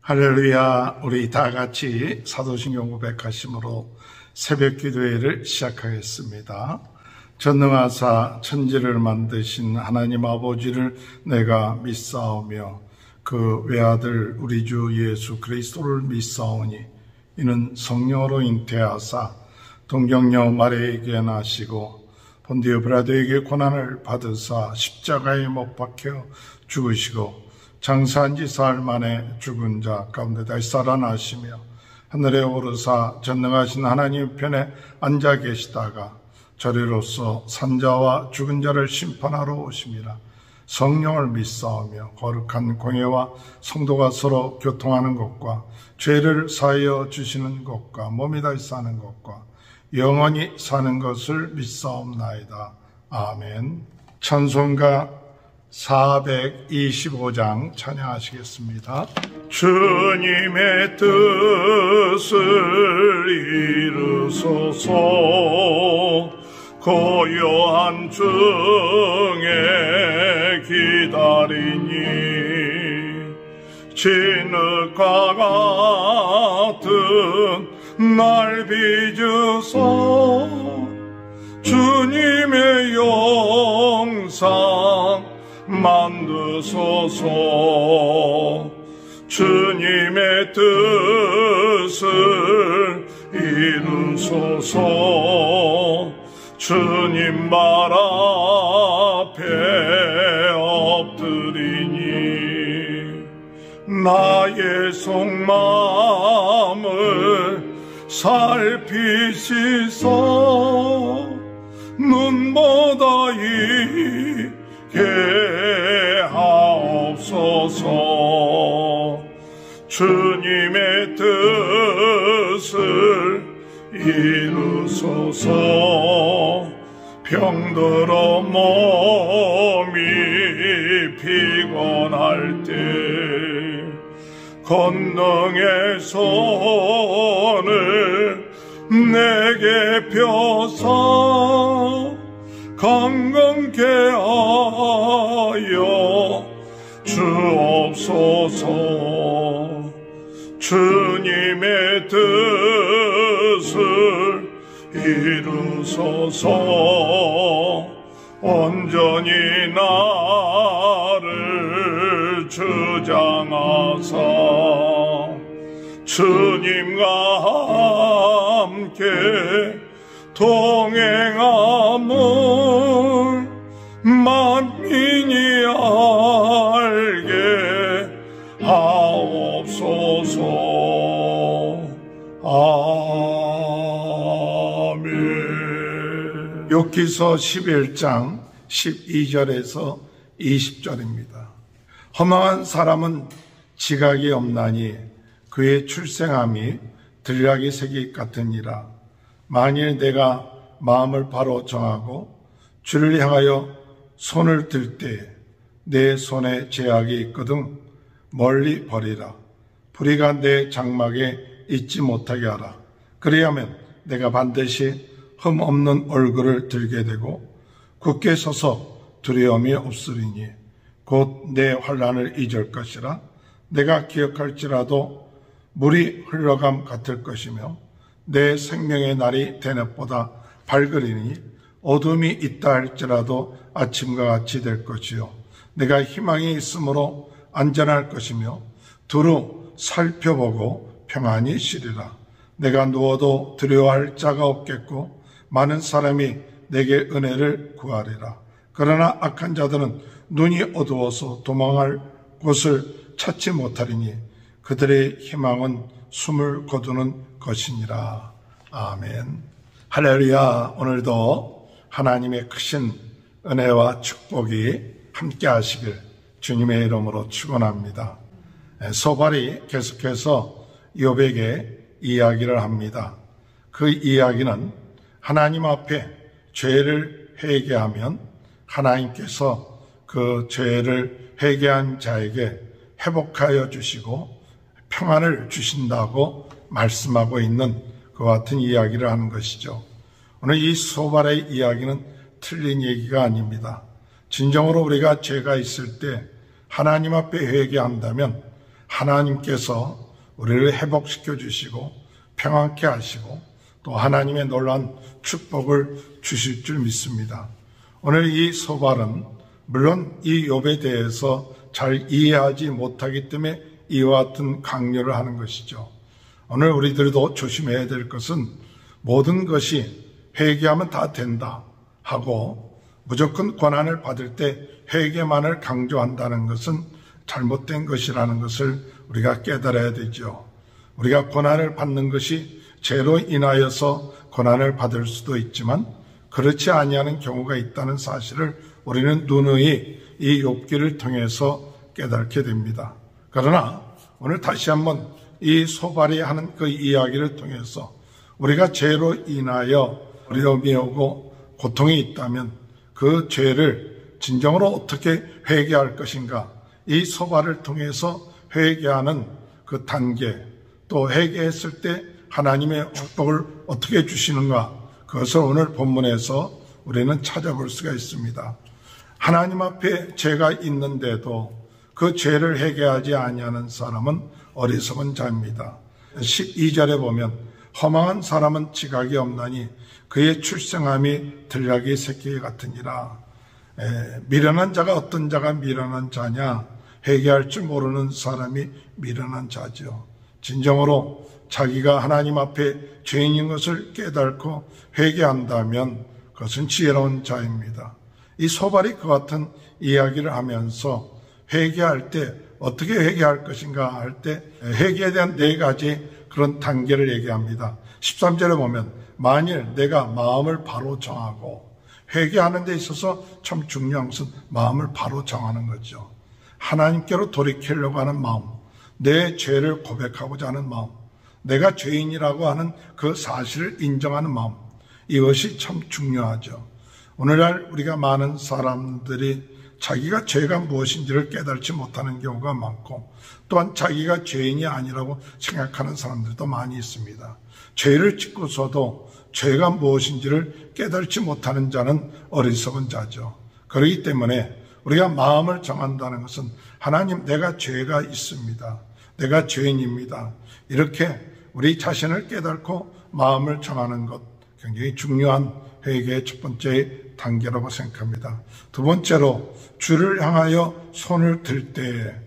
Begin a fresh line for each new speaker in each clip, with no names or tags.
할렐루야. 우리 다 같이 사도신경 고백하심으로 새벽 기도회를 시작하겠습니다. 전능하사 천지를 만드신 하나님 아버지를 내가 믿사오며 그 외아들 우리 주 예수 그리스도를 믿사오니 이는 성령으로 잉태하사 동정녀 마리아에게 나시고 본디오 빌라도에게 고난을 받으사 십자가에 못 박혀 죽으시고 장사한 지 사흘 만에 죽은 자 가운데 다시 살아나시며 하늘에 오르사 전능하신 하나님 편에 앉아 계시다가 저리로서 산자와 죽은 자를 심판하러 오심이라. 성령을 믿사오며 거룩한 공예와 성도가 서로 교통하는 것과 죄를 사하여 주시는 것과 몸이 다시 사는 것과 영원히 사는 것을 믿사옵나이다. 아멘. 찬송가 425장 찬양하시겠습니다. 주님의 뜻을 이루소서. 고요한 중에 기다리니 진흙과 같은 날 빚으소. 주님의 영상 만드소서. 주님의 뜻을 이루소서. 주님 발 앞에 엎드리니 나의 속마음을 살피시소. 눈보다 이게 하옵소서. 주님의 뜻을 이루소서. 병들어 몸이 피곤할 때 권능의 손을 내게 펴서 강건케 하여 주옵소서. 주님의 뜻을 이루소서. 온전히 나를 주장하사 주님과 함께 동행함을 만민이 알게 하옵소서. 아멘. 욥기서 11장 12절에서 20절입니다. 허망한 사람은 지각이 없나니 그의 출생함이 들락이 새기 같으니라. 만일 내가 마음을 바로 정하고 주를 향하여 손을 들 때 내 손에 제약이 있거든 멀리 버리라. 불의가 내 장막에 있지 못하게 하라. 그리하면 내가 반드시 흠 없는 얼굴을 들게 되고 굳게 서서 두려움이 없으리니 곧 내 환난을 잊을 것이라. 내가 기억할지라도 물이 흘러감 같을 것이며 내 생명의 날이 대낮보다 밝으리니 어둠이 있다 할지라도 아침과 같이 될 것이요 내가 희망이 있으므로 안전할 것이며 두루 살펴보고 평안히 쉬리라. 내가 누워도 두려워할 자가 없겠고 많은 사람이 내게 은혜를 구하리라. 그러나 악한 자들은 눈이 어두워서 도망할 곳을 찾지 못하리니 그들의 희망은 숨을 거두는 것이니라. 아멘. 할렐루야. 오늘도 하나님의 크신 은혜와 축복이 함께 하시길 주님의 이름으로 축원합니다. 소발이 계속해서 욥에게 이야기를 합니다. 그 이야기는 하나님 앞에 죄를 회개하면 하나님께서 그 죄를 회개한 자에게 회복하여 주시고 평안을 주신다고 말씀하고 있는 그와 같은 이야기를 하는 것이죠. 오늘 이 소발의 이야기는 틀린 얘기가 아닙니다. 진정으로 우리가 죄가 있을 때 하나님 앞에 회개한다면 하나님께서 우리를 회복시켜 주시고 평안케 하시고 또 하나님의 놀라운 축복을 주실 줄 믿습니다. 오늘 이 소발은 물론 이 욥에 대해서 잘 이해하지 못하기 때문에 이와 같은 강요를 하는 것이죠. 오늘 우리들도 조심해야 될 것은 모든 것이 회개하면 다 된다 하고 무조건 고난을 받을 때 회개만을 강조한다는 것은 잘못된 것이라는 것을 우리가 깨달아야 되죠. 우리가 고난을 받는 것이 죄로 인하여서 고난을 받을 수도 있지만 그렇지 아니하는 경우가 있다는 사실을 우리는 누누이 이 욥기를 통해서 깨닫게 됩니다. 그러나 오늘 다시 한번 이 소발이 하는 그 이야기를 통해서 우리가 죄로 인하여 어려움이 오고 고통이 있다면 그 죄를 진정으로 어떻게 회개할 것인가, 이 소발을 통해서 회개하는 그 단계, 또 회개했을 때 하나님의 축복을 어떻게 주시는가, 그것을 오늘 본문에서 우리는 찾아볼 수가 있습니다. 하나님 앞에 죄가 있는데도 그 죄를 회개하지 아니하는 사람은 어리석은 자입니다. 12절에 보면 허망한 사람은 지각이 없나니 그의 출생함이 들나귀 새끼 같으니라. 미련한 자가 어떤 자가 미련한 자냐? 회개할 줄 모르는 사람이 미련한 자죠. 진정으로 자기가 하나님 앞에 죄인인 것을 깨닫고 회개한다면 그것은 지혜로운 자입니다. 이 소발이 그 같은 이야기를 하면서 회개할 때 어떻게 회개할 것인가 할 때 회개에 대한 4가지 그런 단계를 얘기합니다. 13절에 보면 만일 내가 마음을 바로 정하고, 회개하는 데 있어서 참 중요한 것은 마음을 바로 정하는 거죠. 하나님께로 돌이키려고 하는 마음, 내 죄를 고백하고자 하는 마음, 내가 죄인이라고 하는 그 사실을 인정하는 마음, 이것이 참 중요하죠. 오늘날 우리가 많은 사람들이 자기가 죄가 무엇인지를 깨닫지 못하는 경우가 많고, 또한 자기가 죄인이 아니라고 생각하는 사람들도 많이 있습니다. 죄를 짓고서도 죄가 무엇인지를 깨닫지 못하는 자는 어리석은 자죠. 그렇기 때문에 우리가 마음을 정한다는 것은 하나님, 내가 죄가 있습니다. 내가 죄인입니다. 이렇게 우리 자신을 깨닫고 마음을 정하는 것, 굉장히 중요한 회개의 첫 번째 단계라고 생각합니다. 두 번째로 주를 향하여 손을 들 때,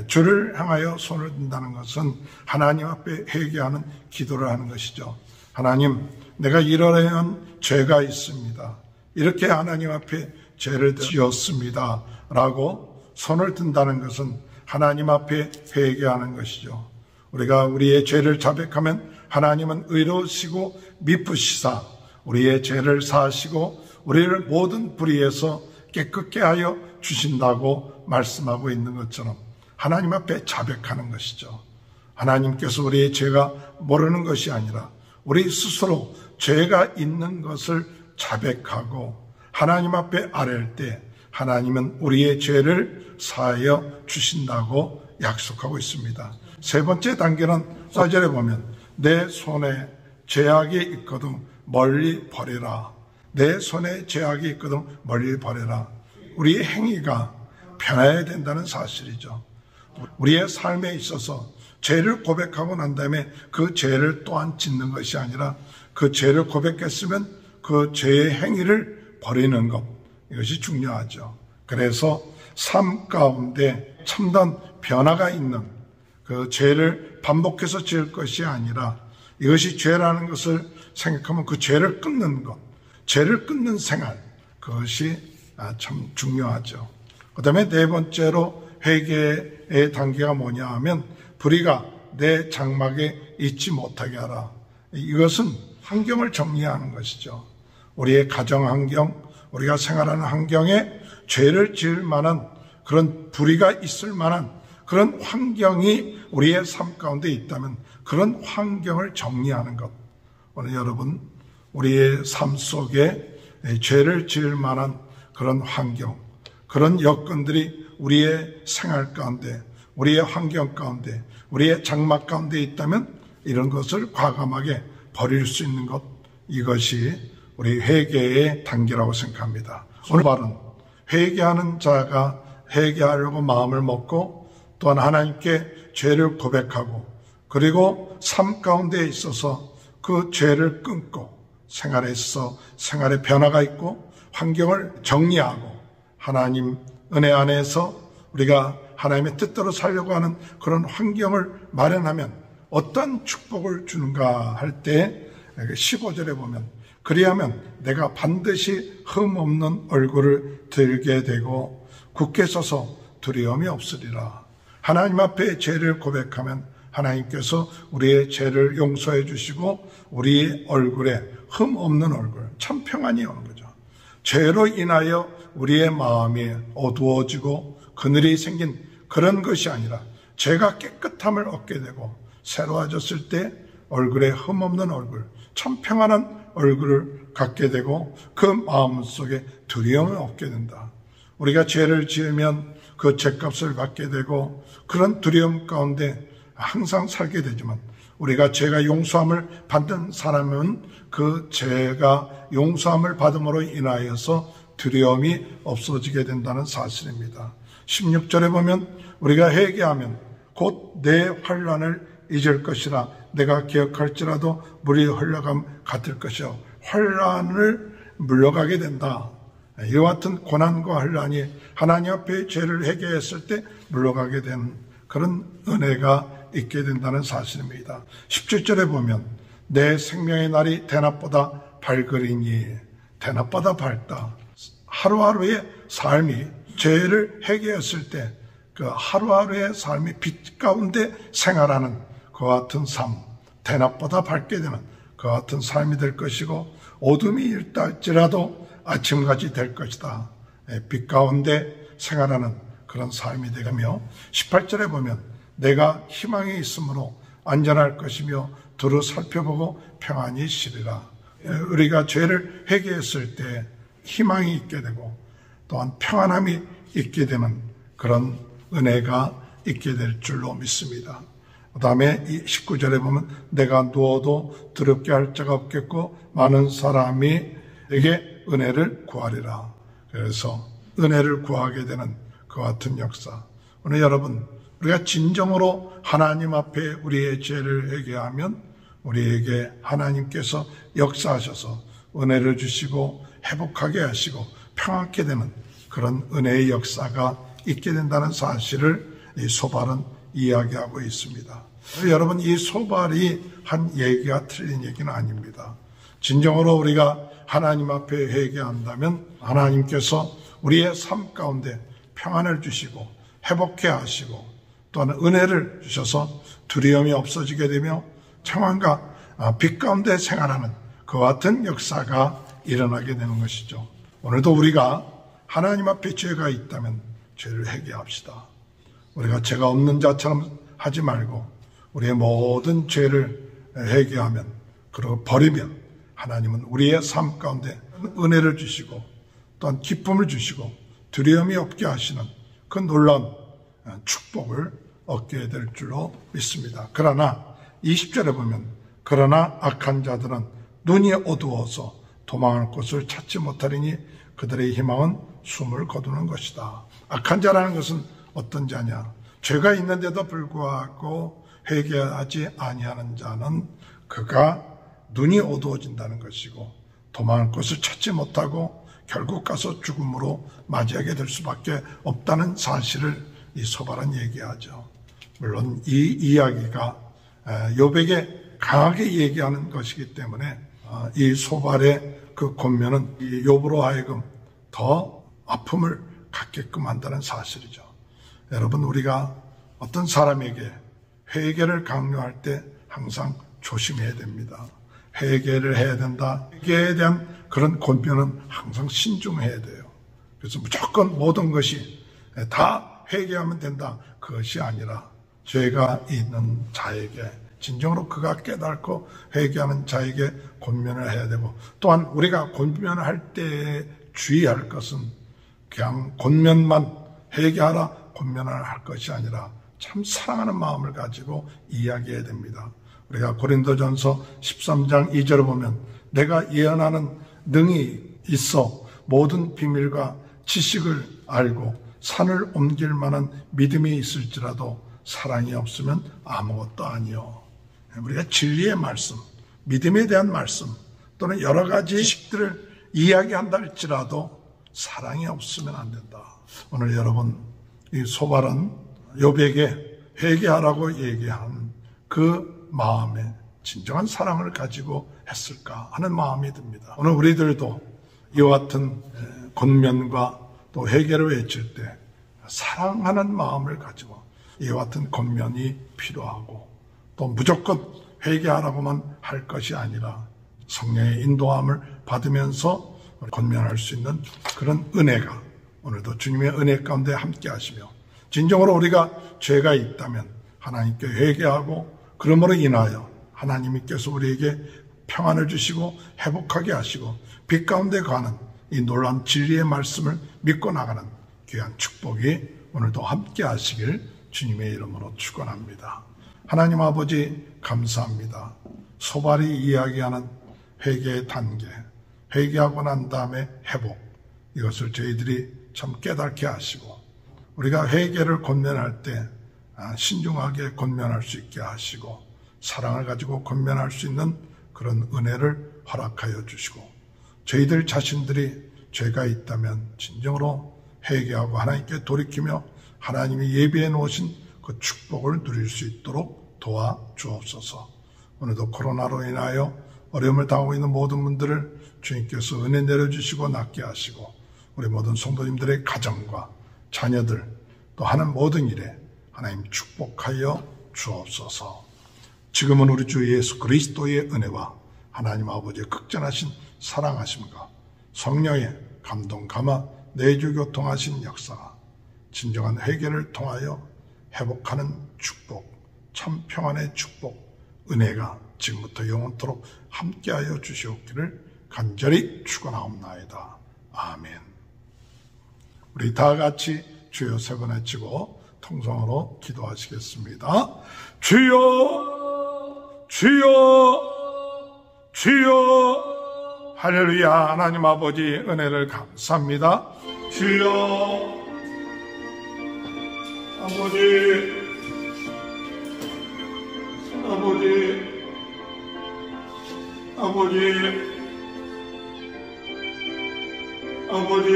주를 향하여 손을 든다는 것은 하나님 앞에 회개하는 기도를 하는 것이죠. 하나님, 내가 이러한 죄가 있습니다. 이렇게 하나님 앞에 죄를 지었습니다 라고 손을 든다는 것은 하나님 앞에 회개하는 것이죠. 우리가 우리의 죄를 자백하면 하나님은 의로우시고 미쁘시사 우리의 죄를 사하시고 우리를 모든 불의에서 깨끗게 하여 주신다고 말씀하고 있는 것처럼 하나님 앞에 자백하는 것이죠. 하나님께서 우리의 죄가 모르는 것이 아니라 우리 스스로 죄가 있는 것을 자백하고 하나님 앞에 아뢰을 때 하나님은 우리의 죄를 사하여 주신다고 약속하고 있습니다. 세 번째 단계는 4절에 보면 내 손에 죄악이 있거든 멀리 버리라. 내 손에 죄악이 있거든 멀리 버리라. 우리의 행위가 변해야 된다는 사실이죠. 우리의 삶에 있어서 죄를 고백하고 난 다음에 그 죄를 또한 짓는 것이 아니라 그 죄를 고백했으면 그 죄의 행위를 버리는 것, 이것이 중요하죠. 그래서 삶 가운데 참된 변화가 있는 그 죄를 반복해서 지을 것이 아니라 이것이 죄라는 것을 생각하면 그 죄를 끊는 것, 죄를 끊는 생활, 그것이 참 중요하죠. 그 다음에 네 번째로 회개의 단계가 뭐냐 하면 불의가 내 장막에 있지 못하게 하라. 이것은 환경을 정리하는 것이죠. 우리의 가정 환경, 우리가 생활하는 환경에 죄를 지을 만한 그런 불의가 있을 만한 그런 환경이 우리의 삶 가운데 있다면 그런 환경을 정리하는 것. 오늘 여러분, 우리의 삶 속에 죄를 지을 만한 그런 환경, 그런 여건들이 우리의 생활 가운데, 우리의 환경 가운데, 우리의 장막 가운데 있다면 이런 것을 과감하게 버릴 수 있는 것, 이것이 우리 회개의 단계라고 생각합니다. 오늘 말은 회개하는 자가 회개하려고 마음을 먹고 또한 하나님께 죄를 고백하고 그리고 삶 가운데 있어서 그 죄를 끊고 생활에 있어 생활의 변화가 있고 환경을 정리하고 하나님 은혜 안에서 우리가 하나님의 뜻대로 살려고 하는 그런 환경을 마련하면 어떤 축복을 주는가 할 때 15절에 보면 그리하면 내가 반드시 흠없는 얼굴을 들게 되고 굳게 서서 두려움이 없으리라. 하나님 앞에 죄를 고백하면 하나님께서 우리의 죄를 용서해 주시고 우리의 얼굴에 흠없는 얼굴, 참 평안이 오는 거죠. 죄로 인하여 우리의 마음이 어두워지고 그늘이 생긴 그런 것이 아니라 죄가 깨끗함을 얻게 되고 새로워졌을 때 얼굴에 흠없는 얼굴, 참 평안한 얼굴을 갖게 되고 그 마음속에 두려움을 얻게 된다. 우리가 죄를 지으면 그 죄값을 받게 되고 그런 두려움 가운데 항상 살게 되지만 우리가 죄가 용서함을 받는 사람은 그 죄가 용서함을 받음으로 인하여서 두려움이 없어지게 된다는 사실입니다. 16절에 보면 우리가 회개하면 곧 내 환난을 잊을 것이라 내가 기억할지라도 물이 흘러감 같을 것이요. 환난을 물러가게 된다. 이와 같은 고난과 환난이 하나님 앞에 죄를 회개했을 때 물러가게 된 그런 은혜가 있게 된다는 사실입니다. 17절에 보면 내 생명의 날이 대낮보다 밝으리니 대낮보다 밝다. 하루하루의 삶이 죄를 회개했을 때 그 하루하루의 삶이 빛 가운데 생활하는 그와 같은 삶, 대낮보다 밝게 되는 그와 같은 삶이 될 것이고 어둠이 일달지라도 아침같이 될 것이다. 빛 가운데 생활하는 그런 삶이 되며 18절에 보면 내가 희망이 있으므로 안전할 것이며 두루 살펴보고 평안히 쉬리라. 우리가 죄를 회개했을 때 희망이 있게 되고 또한 평안함이 있게 되는 그런 은혜가 있게 될 줄로 믿습니다. 그 다음에 이 19절에 보면 내가 누워도 두렵게 할 자가 없겠고 많은 사람이 내게 은혜를 구하리라. 그래서 은혜를 구하게 되는 그 같은 역사. 오늘 여러분 우리가 진정으로 하나님 앞에 우리의 죄를 회개하면 우리에게 하나님께서 역사하셔서 은혜를 주시고 회복하게 하시고 평안케 되는 그런 은혜의 역사가 있게 된다는 사실을 이 소발은 이야기하고 있습니다. 여러분 이 소발이 한 얘기가 틀린 얘기는 아닙니다. 진정으로 우리가 하나님 앞에 회개한다면 하나님께서 우리의 삶 가운데 평안을 주시고 회복해 하시고 또한 은혜를 주셔서 두려움이 없어지게 되며 평안과 빛 가운데 생활하는 그와 같은 역사가 일어나게 되는 것이죠. 오늘도 우리가 하나님 앞에 죄가 있다면 죄를 회개합시다. 우리가 죄가 없는 자처럼 하지 말고 우리의 모든 죄를 회개하면 그리고 버리면 하나님은 우리의 삶 가운데 은혜를 주시고 또한 기쁨을 주시고 두려움이 없게 하시는 그 놀라운 축복을 얻게 될 줄로 믿습니다. 그러나 20절에 보면 그러나 악한 자들은 눈이 어두워서 도망할 곳을 찾지 못하리니 그들의 희망은 숨을 거두는 것이다. 악한 자라는 것은 어떤 자냐? 죄가 있는데도 불구하고 회개하지 아니하는 자는 그가 눈이 어두워진다는 것이고 도망할 곳을 찾지 못하고 결국 가서 죽음으로 맞이하게 될 수밖에 없다는 사실을 이 소발은 얘기하죠. 물론 이 이야기가 욥에게 강하게 얘기하는 것이기 때문에 이 소발의 그 권면은 이 욥으로 하여금 더 아픔을 갖게끔 한다는 사실이죠. 여러분 우리가 어떤 사람에게 회개를 강요할 때 항상 조심해야 됩니다. 회개를 해야 된다. 회개에 대한 그런 권면은 항상 신중해야 돼요. 그래서 무조건 모든 것이 다 회개하면 된다. 그것이 아니라 죄가 있는 자에게 진정으로 그가 깨닫고 회개하는 자에게 권면을 해야 되고 또한 우리가 권면을 할 때 주의할 것은 그냥 권면만 회개하라 권면을 할 것이 아니라 참 사랑하는 마음을 가지고 이야기해야 됩니다. 우리가 고린도전서 13장 2절을 보면 내가 예언하는 능이 있어 모든 비밀과 지식을 알고 산을 옮길 만한 믿음이 있을지라도 사랑이 없으면 아무것도 아니요. 우리가 진리의 말씀, 믿음에 대한 말씀 또는 여러 가지 지식들을 이야기한다 할지라도 사랑이 없으면 안 된다. 오늘 여러분, 이 소발은 욥에게 회개하라고 얘기한 그 마음에 진정한 사랑을 가지고 했을까 하는 마음이 듭니다. 오늘 우리들도 이와 같은 권면과 또 회개를 외칠 때 사랑하는 마음을 가지고 이와 같은 권면이 필요하고, 또 무조건 회개하라고만 할 것이 아니라 성령의 인도함을 받으면서 권면할 수 있는 그런 은혜가 오늘도 주님의 은혜 가운데 함께 하시며, 진정으로 우리가 죄가 있다면 하나님께 회개하고 그러므로 인하여 하나님께서 우리에게 평안을 주시고 회복하게 하시고 빛 가운데 가는 이 놀라운 진리의 말씀을 믿고 나가는 귀한 축복이 오늘도 함께 하시길 주님의 이름으로 축원합니다. 하나님 아버지 감사합니다. 소발이 이야기하는 회개의 단계, 회개하고 난 다음에 회복, 이것을 저희들이 참 깨닫게 하시고 우리가 회개를 권면할 때 신중하게 권면할 수 있게 하시고 사랑을 가지고 권면할 수 있는 그런 은혜를 허락하여 주시고, 저희들 자신들이 죄가 있다면 진정으로 회개하고 하나님께 돌이키며 하나님이 예비해 놓으신 그 축복을 누릴 수 있도록 도와 주옵소서. 오늘도 코로나로 인하여 어려움을 당하고 있는 모든 분들을 주님께서 은혜 내려주시고 낫게 하시고, 우리 모든 성도님들의 가정과 자녀들 또 하는 모든 일에 하나님 축복하여 주옵소서. 지금은 우리 주 예수 그리스도의 은혜와 하나님 아버지의 극전하신 사랑하심과 성령의 감동 감화 내주 교통하신 역사가 진정한 회개를 통하여 회복하는 축복, 참 평안의 축복, 은혜가 지금부터 영원토록 함께하여 주시옵기를 간절히 축원하옵나이다. 아멘. 우리 다 같이 주여 세 번 외치고 통성으로 기도하시겠습니다. 주여, 주여, 주여. 할렐루야. 하나님 아버지 은혜를 감사합니다. 주여, 아버지, 아버지, 아버지, 아버지,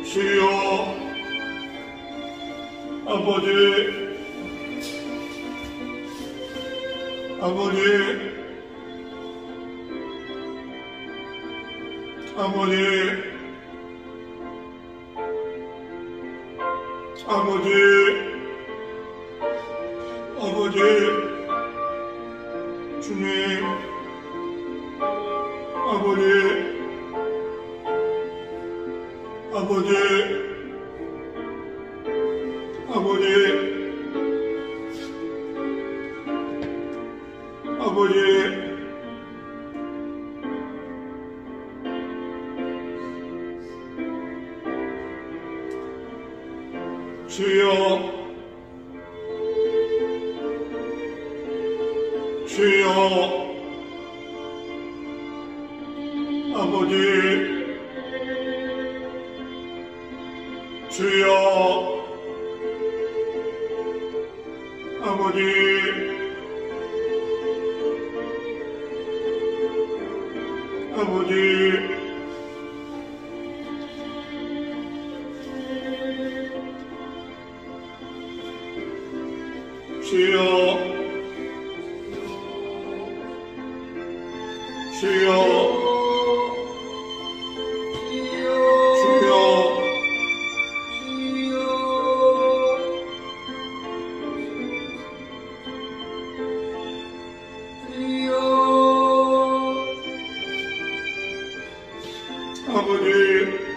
주여, 아버지, 아버지, 아버지, 아버지, 아버지, 주님, 아버지, 아버지, 아버지, 아버지, 주여, 주여, 아버지, 주여, 아버지, 아버지, 주여, 주여, 아버지,